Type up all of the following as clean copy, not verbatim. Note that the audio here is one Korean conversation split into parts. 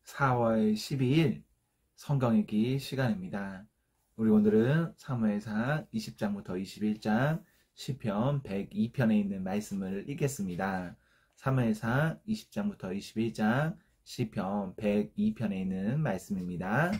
4월 12일 성경 읽기 시간입니다. 우리 오늘은 사무엘상 20장부터 21장 시편 102편에 있는 말씀을 읽겠습니다. 사무엘상 20장부터 21장 시편 102편에 있는 말씀입니다.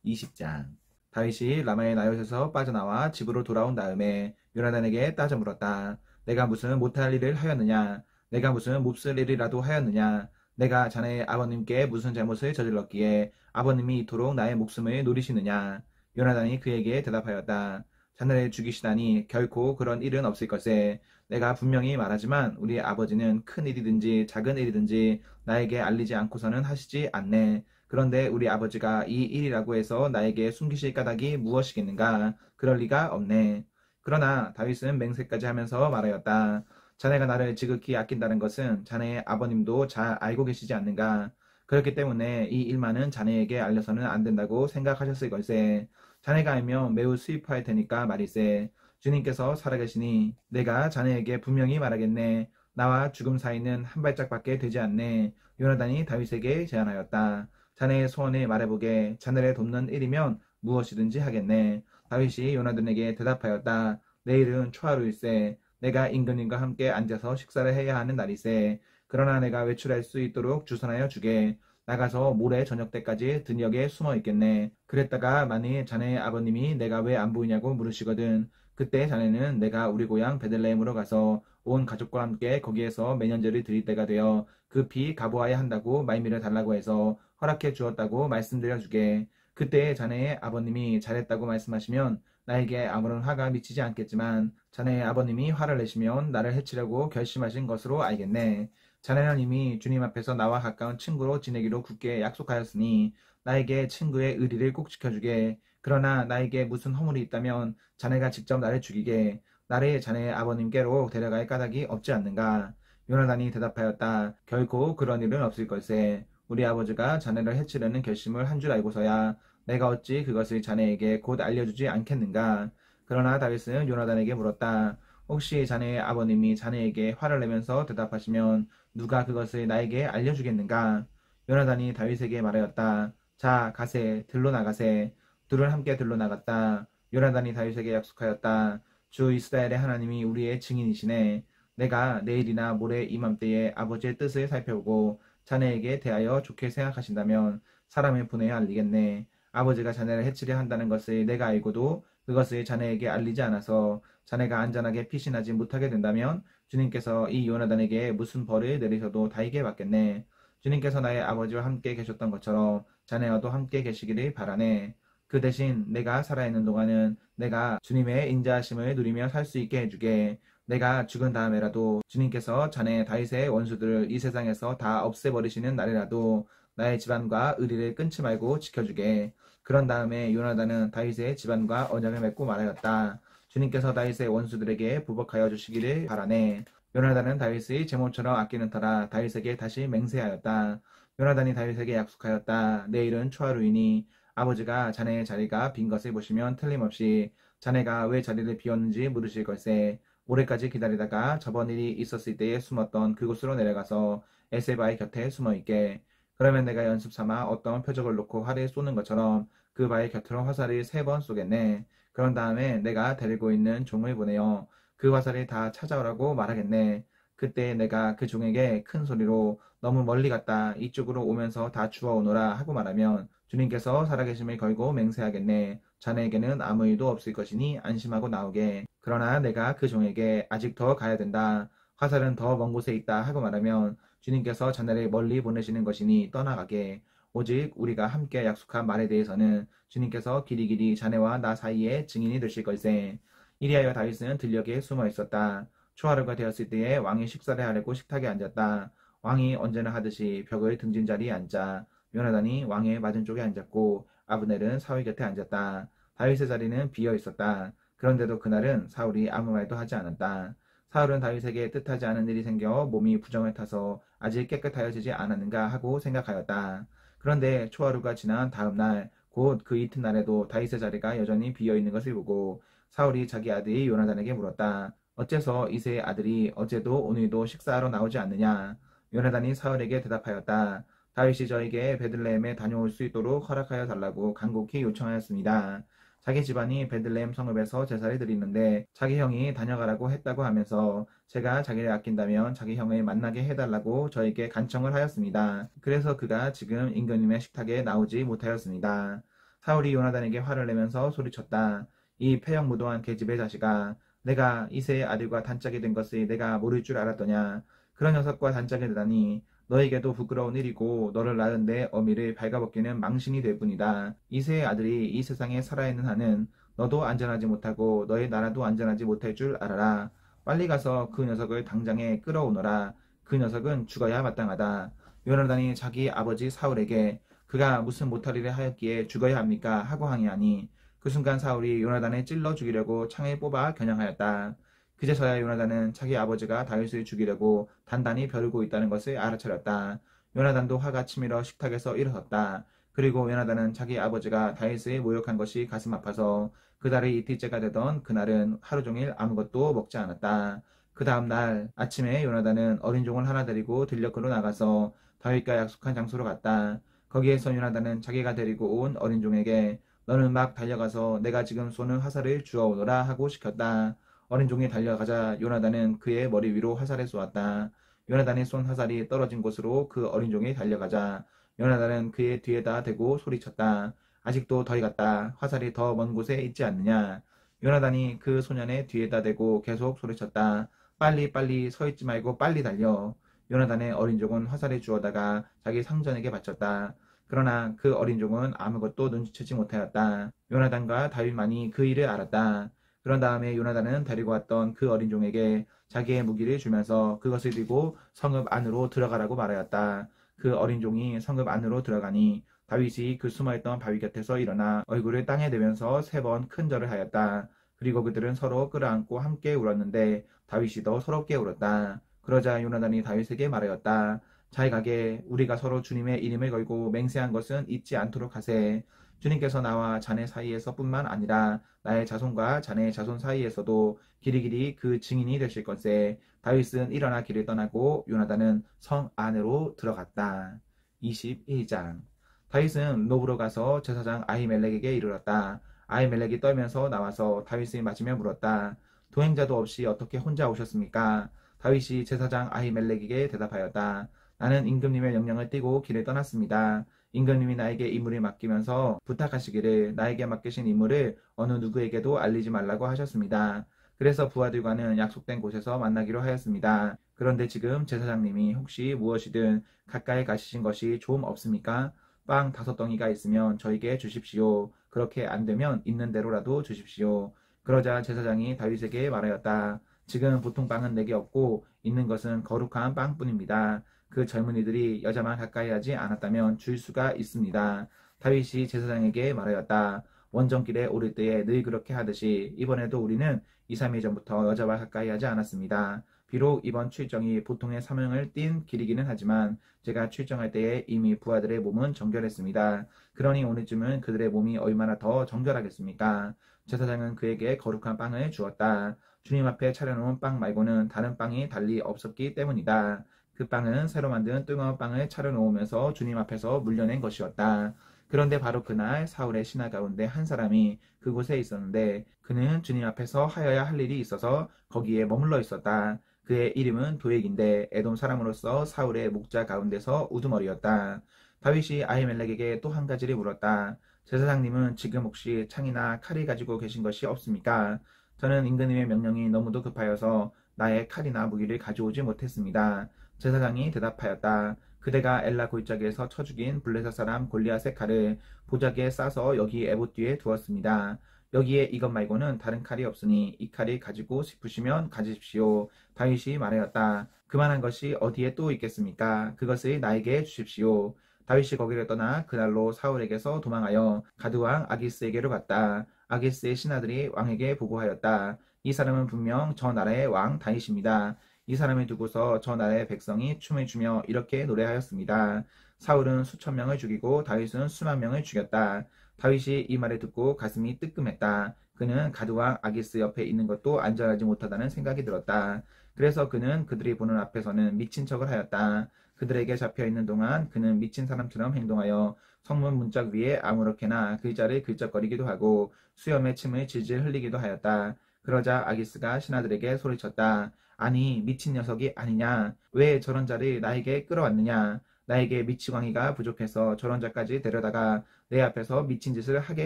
20장 다윗이 라마의 나요트에서 빠져나와 집으로 돌아온 다음에 요나단에게 따져 물었다. 내가 무슨 못할 일을 하였느냐? 내가 무슨 몹쓸 일이라도 하였느냐? 내가 자네의 아버님께 무슨 잘못을 저질렀기에 아버님이 이토록 나의 목숨을 노리시느냐? 요나단이 그에게 대답하였다. 자네를 죽이시다니 결코 그런 일은 없을 것에 내가 분명히 말하지만 우리 아버지는 큰 일이든지 작은 일이든지 나에게 알리지 않고서는 하시지 않네. 그런데 우리 아버지가 이 일이라고 해서 나에게 숨기실 까닭이 무엇이겠는가? 그럴 리가 없네. 그러나 다윗은 맹세까지 하면서 말하였다. 자네가 나를 지극히 아낀다는 것은 자네의 아버님도 잘 알고 계시지 않는가? 그렇기 때문에 이 일만은 자네에게 알려서는 안 된다고 생각하셨을 걸세. 자네가 알면 매우 슬퍼할 테니까 말일세. 주님께서 살아계시니 내가 자네에게 분명히 말하겠네. 나와 죽음 사이는 한 발짝밖에 되지 않네. 요나단이 다윗에게 제안하였다. 자네의 소원을 말해보게. 자네를 돕는 일이면 무엇이든지 하겠네. 다윗이 요나단에게 대답하였다. 내일은 초하루일세. 내가 임금님과 함께 앉아서 식사를 해야 하는 날이세. 그러나 내가 외출할 수 있도록 주선하여 주게. 나가서 모레 저녁 때까지 들녘에 숨어 있겠네. 그랬다가 만일 자네의 아버님이 내가 왜 안 보이냐고 물으시거든. 그때 자네는 내가 우리 고향 베들레헴으로 가서 온 가족과 함께 거기에서 매년제를 드릴 때가 되어 급히 가보아야 한다고 말미를 달라고 해서 허락해 주었다고 말씀드려 주게. 그때 자네의 아버님이 잘했다고 말씀하시면 나에게 아무런 화가 미치지 않겠지만 자네의 아버님이 화를 내시면 나를 해치려고 결심하신 것으로 알겠네. 자네는 이미 주님 앞에서 나와 가까운 친구로 지내기로 굳게 약속하였으니 나에게 친구의 의리를 꼭 지켜주게. 그러나 나에게 무슨 허물이 있다면 자네가 직접 나를 죽이게. 나를 자네의 아버님께로 데려갈 까닭이 없지 않는가? 요나단이 대답하였다. 결코 그런 일은 없을 걸세. 우리 아버지가 자네를 해치려는 결심을 한 줄 알고서야 내가 어찌 그것을 자네에게 곧 알려주지 않겠는가? 그러나 다윗은 요나단에게 물었다. 혹시 자네의 아버님이 자네에게 화를 내면서 대답하시면 누가 그것을 나에게 알려주겠는가? 요나단이 다윗에게 말하였다. 자, 가세, 들로 나가세. 둘은 함께 들로 나갔다. 요나단이 다윗에게 약속하였다. 주 이스라엘의 하나님이 우리의 증인이시네. 내가 내일이나 모레 이맘때에 아버지의 뜻을 살펴보고 자네에게 대하여 좋게 생각하신다면 사람을 보내어 알리겠네. 아버지가 자네를 해치려 한다는 것을 내가 알고도 그것을 자네에게 알리지 않아서 자네가 안전하게 피신하지 못하게 된다면 주님께서 이 요나단에게 무슨 벌을 내리셔도 다이게 받겠네. 주님께서 나의 아버지와 함께 계셨던 것처럼 자네와도 함께 계시기를 바라네. 그 대신 내가 살아있는 동안은 내가 주님의 인자하심을 누리며 살 수 있게 해주게. 내가 죽은 다음에라도 주님께서 자네 다윗의 원수들을 이 세상에서 다 없애버리시는 날이라도 나의 집안과 의리를 끊지 말고 지켜주게. 그런 다음에 요나단은 다윗의 집안과 언약을 맺고 말하였다. 주님께서 다윗의 원수들에게 부복하여 주시기를 바라네. 요나단은 다윗의 제모처럼 아끼는 터라 다윗에게 다시 맹세하였다. 요나단이 다윗에게 약속하였다. 내일은 초하루이니 아버지가 자네의 자리가 빈 것을 보시면 틀림없이 자네가 왜 자리를 비웠는지 물으실 걸세. 올해까지 기다리다가 저번 일이 있었을 때에 숨었던 그곳으로 내려가서 에세바의 곁에 숨어있게. 그러면 내가 연습 삼아 어떤 표적을 놓고 활을 쏘는 것처럼 그 바의 곁으로 화살을 3번 쏘겠네. 그런 다음에 내가 데리고 있는 종을 보내어 그 화살을 다 찾아오라고 말하겠네. 그때 내가 그 종에게 큰 소리로 너무 멀리 갔다 이쪽으로 오면서 다 주워오너라 하고 말하면 주님께서 살아계심을 걸고 맹세하겠네. 자네에게는 아무 일도 없을 것이니 안심하고 나오게. 그러나 내가 그 종에게 아직 더 가야 된다. 화살은 더 먼 곳에 있다 하고 말하면 주님께서 자네를 멀리 보내시는 것이니 떠나가게. 오직 우리가 함께 약속한 말에 대해서는 주님께서 길이길이 자네와 나 사이에 증인이 되실 걸세. 이리하여 다윗은 들녘에 숨어 있었다. 초하루가 되었을 때에 왕이 식사를 하려고 식탁에 앉았다. 왕이 언제나 하듯이 벽을 등진 자리에 앉아 요나단이 왕의 맞은쪽에 앉았고 아브넬은 사울 곁에 앉았다. 다윗의 자리는 비어 있었다. 그런데도 그날은 사울이 아무 말도 하지 않았다. 사울은 다윗에게 뜻하지 않은 일이 생겨 몸이 부정을 타서 아직 깨끗하여지지 않았는가 하고 생각하였다. 그런데 초하루가 지난 다음 날, 곧 그 이튿날에도 다윗의 자리가 여전히 비어 있는 것을 보고 사울이 자기 아들이 요나단에게 물었다. 어째서 이새의 아들이 어제도 오늘도 식사하러 나오지 않느냐? 요나단이 사울에게 대답하였다. 다윗이 저에게 베들레헴에 다녀올 수 있도록 허락하여 달라고 간곡히 요청하였습니다. 자기 집안이 베들레헴 성읍에서 제사를 드리는데 자기 형이 다녀가라고 했다고 하면서 제가 자기를 아낀다면 자기 형을 만나게 해달라고 저에게 간청을 하였습니다. 그래서 그가 지금 임금님의 식탁에 나오지 못하였습니다. 사울이 요나단에게 화를 내면서 소리쳤다. 이 폐역무도한 계집의 자식아, 내가 이새의 아들과 단짝이 된 것을 내가 모를 줄 알았더냐. 그런 녀석과 단짝이 되다니 너에게도 부끄러운 일이고 너를 낳은 내 어미를 발가벗기는 망신이 될 뿐이다. 이새의 아들이 이 세상에 살아있는 한은 너도 안전하지 못하고 너의 나라도 안전하지 못할 줄 알아라. 빨리 가서 그 녀석을 당장에 끌어오너라. 그 녀석은 죽어야 마땅하다. 요나단이 자기 아버지 사울에게 그가 무슨 못할 일을 하였기에 죽어야 합니까? 하고 항의하니 그 순간 사울이 요나단을 찔러 죽이려고 창을 뽑아 겨냥하였다. 그제서야 요나단은 자기 아버지가 다윗을 죽이려고 단단히 벼르고 있다는 것을 알아차렸다. 요나단도 화가 치밀어 식탁에서 일어섰다. 그리고 요나단은 자기 아버지가 다윗을 모욕한 것이 가슴 아파서 그달이 이틀째가 되던 그날은 하루 종일 아무것도 먹지 않았다. 그 다음 날 아침에 요나단은 어린 종을 하나 데리고 들녘으로 나가서 다윗과 약속한 장소로 갔다. 거기에서 요나단은 자기가 데리고 온 어린 종에게 너는 막 달려가서 내가 지금 쏘는 화살을 주워오너라 하고 시켰다. 어린 종이 달려가자 요나단은 그의 머리 위로 화살을 쏘았다. 요나단이 쏜 화살이 떨어진 곳으로 그 어린 종이 달려가자 요나단은 그의 뒤에다 대고 소리쳤다. 아직도 더 갔다. 화살이 더 먼 곳에 있지 않느냐. 요나단이 그 소년의 뒤에다 대고 계속 소리쳤다. 빨리 빨리 서 있지 말고 빨리 달려. 요나단의 어린 종은 화살을 주워다가 자기 상전에게 바쳤다. 그러나 그 어린 종은 아무것도 눈치채지 못하였다. 요나단과 다윗만이 그 일을 알았다. 그런 다음에 요나단은 데리고 왔던 그 어린 종에게 자기의 무기를 주면서 그것을 들고 성읍 안으로 들어가라고 말하였다. 그 어린 종이 성읍 안으로 들어가니 다윗이 그 숨어있던 바위 곁에서 일어나 얼굴을 땅에 대면서 3번 큰 절을 하였다. 그리고 그들은 서로 끌어안고 함께 울었는데 다윗이 더 서럽게 울었다. 그러자 요나단이 다윗에게 말하였다. 잘 가게 우리가 서로 주님의 이름을 걸고 맹세한 것은 잊지 않도록 하세. 주님께서 나와 자네 사이에서 뿐만 아니라 나의 자손과 자네의 자손 사이에서도 길이길이 그 증인이 되실 것에. 다윗은 일어나 길을 떠나고 요나단은 성 안으로 들어갔다. 21장. 다윗은 노브로 가서 제사장 아히멜렉에게 이르렀다. 아히멜렉이 떨면서 나와서 다윗을 맞으며 물었다. 동행자도 없이 어떻게 혼자 오셨습니까? 다윗이 제사장 아히멜렉에게 대답하였다. 나는 임금님의 명령을 띠고 길을 떠났습니다. 임금님이 나에게 임무를 맡기면서 부탁하시기를 나에게 맡기신 임무를 어느 누구에게도 알리지 말라고 하셨습니다. 그래서 부하들과는 약속된 곳에서 만나기로 하였습니다. 그런데 지금 제사장님이 혹시 무엇이든 가까이 가시신 것이 좀 없습니까? 빵 5덩이가 있으면 저에게 주십시오. 그렇게 안 되면 있는 대로라도 주십시오. 그러자 제사장이 다윗에게 말하였다. 지금 보통 빵은 내게 없고 있는 것은 거룩한 빵뿐입니다. 그 젊은이들이 여자만 가까이 하지 않았다면 줄 수가 있습니다. 다윗이 제사장에게 말하였다. 원정길에 오를 때에 늘 그렇게 하듯이 이번에도 우리는 2, 3일 전부터 여자와 가까이 하지 않았습니다. 비록 이번 출정이 보통의 사명을 띤 길이기는 하지만 제가 출정할 때에 이미 부하들의 몸은 정결했습니다. 그러니 오늘쯤은 그들의 몸이 얼마나 더 정결하겠습니까? 제사장은 그에게 거룩한 빵을 주었다. 주님 앞에 차려놓은 빵 말고는 다른 빵이 달리 없었기 때문이다. 그 빵은 새로 만든 뜨거운 빵을 차려놓으면서 주님 앞에서 물려낸 것이었다. 그런데 바로 그날 사울의 신하 가운데 한 사람이 그곳에 있었는데 그는 주님 앞에서 하여야 할 일이 있어서 거기에 머물러 있었다. 그의 이름은 도액인데 에돔 사람으로서 사울의 목자 가운데서 우두머리였다. 다윗이 아히멜렉에게 또 한 가지를 물었다. 제사장님은 지금 혹시 창이나 칼을 가지고 계신 것이 없습니까? 저는 임금님의 명령이 너무도 급하여서 나의 칼이나 무기를 가져오지 못했습니다. 제사장이 대답하였다. 그대가 엘라 골짜기에서 쳐 죽인 블레셋 사람 골리앗의 칼을 보자기에 싸서 여기 에봇 뒤에 두었습니다. 여기에 이것 말고는 다른 칼이 없으니 이 칼을 가지고 싶으시면 가지십시오. 다윗이 말하였다. 그만한 것이 어디에 또 있겠습니까? 그것을 나에게 주십시오. 다윗이 거기를 떠나 그날로 사울에게서 도망하여 가드왕 아기스에게로 갔다. 아기스의 신하들이 왕에게 보고하였다. 이 사람은 분명 저 나라의 왕 다윗입니다. 이 사람을 두고서 저 나라의 백성이 춤을 추며 이렇게 노래하였습니다. 사울은 수천 명을 죽이고 다윗은 수만 명을 죽였다. 다윗이 이 말을 듣고 가슴이 뜨끔했다. 그는 가드왕 아기스 옆에 있는 것도 안전하지 못하다는 생각이 들었다. 그래서 그는 그들이 보는 앞에서는 미친 척을 하였다. 그들에게 잡혀있는 동안 그는 미친 사람처럼 행동하여 성문 문짝 위에 아무렇게나 글자를 글적거리기도 하고 수염에 침을 질질 흘리기도 하였다. 그러자 아기스가 신하들에게 소리쳤다. 아니 미친 녀석이 아니냐? 왜 저런 자를 나에게 끌어왔느냐? 나에게 미치광이가 부족해서 저런 자까지 데려다가 내 앞에서 미친 짓을 하게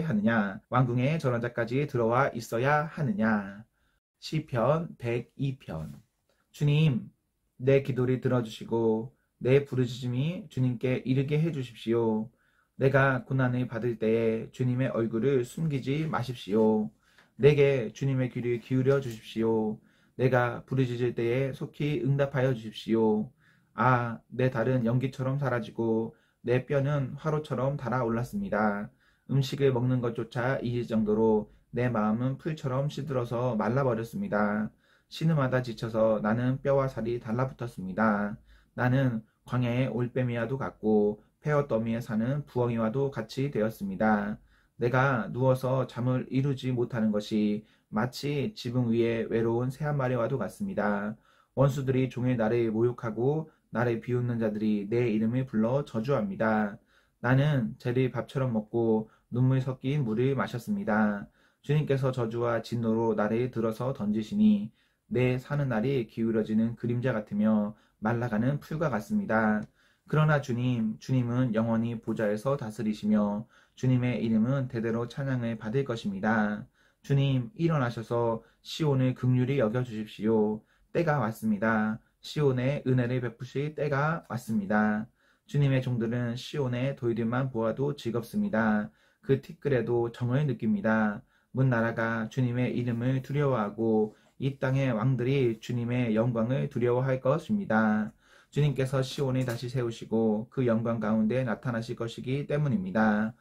하느냐? 왕궁에 저런 자까지 들어와 있어야 하느냐? 시편 102편. 주님, 내 기도를 들어주시고 내 부르짖음이 주님께 이르게 해주십시오. 내가 고난을 받을 때에 주님의 얼굴을 숨기지 마십시오. 내게 주님의 귀를 기울여 주십시오. 내가 부르짖을 때에 속히 응답하여 주십시오. 아, 내 달은 연기처럼 사라지고 내 뼈는 화로처럼 달아올랐습니다. 음식을 먹는 것조차 잊을 정도로 내 마음은 풀처럼 시들어서 말라버렸습니다. 신음하다 지쳐서 나는 뼈와 살이 달라붙었습니다. 나는 광야의 올빼미와도 같고 폐허 더미에 사는 부엉이와도 같이 되었습니다. 내가 누워서 잠을 이루지 못하는 것이 마치 지붕 위에 외로운 새 한 마리와도 같습니다. 원수들이 종일 나를 모욕하고 나를 비웃는 자들이 내 이름을 불러 저주합니다. 나는 젤리 밥처럼 먹고 눈물 섞인 물을 마셨습니다. 주님께서 저주와 진노로 나를 들어서 던지시니 내 사는 날이 기울어지는 그림자 같으며 말라가는 풀과 같습니다. 그러나 주님은 영원히 보좌에서 다스리시며 주님의 이름은 대대로 찬양을 받을 것입니다. 주님, 일어나셔서 시온을 긍휼히 여겨주십시오. 때가 왔습니다. 시온에 은혜를 베푸실 때가 왔습니다. 주님의 종들은 시온의 돌들만 보아도 즐겁습니다. 그 티끌에도 정을 느낍니다. 문 나라가 주님의 이름을 두려워하고 이 땅의 왕들이 주님의 영광을 두려워할 것입니다. 주님께서 시온을 다시 세우시고 그 영광 가운데 나타나실 것이기 때문입니다.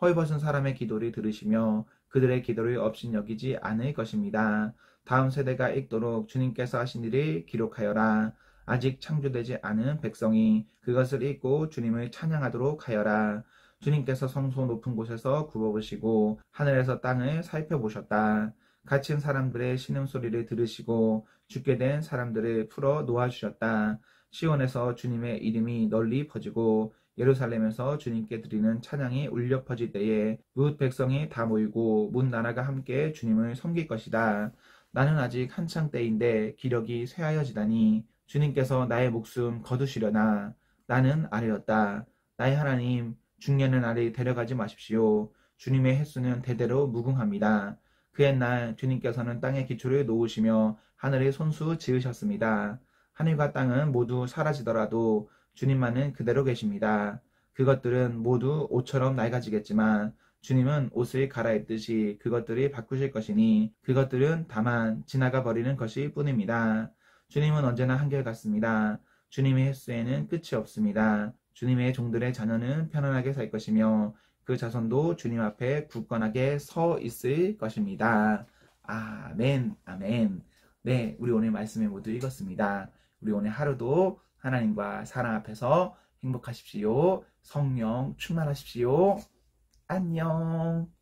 헐벗은 사람의 기도를 들으시며 그들의 기도를 업신여기지 않을 것입니다. 다음 세대가 읽도록 주님께서 하신 일을 기록하여라. 아직 창조되지 않은 백성이 그것을 읽고 주님을 찬양하도록 하여라. 주님께서 성소 높은 곳에서 굽어보시고 하늘에서 땅을 살펴보셨다. 갇힌 사람들의 신음소리를 들으시고 죽게 된 사람들을 풀어 놓아주셨다. 시온에서 주님의 이름이 널리 퍼지고 예루살렘에서 주님께 드리는 찬양이 울려 퍼질 때에 뭇 백성이 다 모이고 문 나라가 함께 주님을 섬길 것이다. 나는 아직 한창 때인데 기력이 쇠하여지다니 주님께서 나의 목숨 거두시려나. 나는 아뢰었다. 나의 하나님, 중년의 나를 데려가지 마십시오. 주님의 횟수는 대대로 무궁합니다. 그 옛날 주님께서는 땅의 기초를 놓으시며 하늘의 손수 지으셨습니다. 하늘과 땅은 모두 사라지더라도 주님만은 그대로 계십니다. 그것들은 모두 옷처럼 낡아지겠지만 주님은 옷을 갈아입듯이 그것들이 바꾸실 것이니 그것들은 다만 지나가 버리는 것일 뿐입니다. 주님은 언제나 한결같습니다. 주님의 횟수에는 끝이 없습니다. 주님의 종들의 자녀는 편안하게 살 것이며 그 자손도 주님 앞에 굳건하게 서 있을 것입니다. 아멘, 아멘. 네, 우리 오늘 말씀을 모두 읽었습니다. 우리 오늘 하루도 하나님과 사랑 앞에서 행복하십시오. 성령 충만하십시오. 안녕.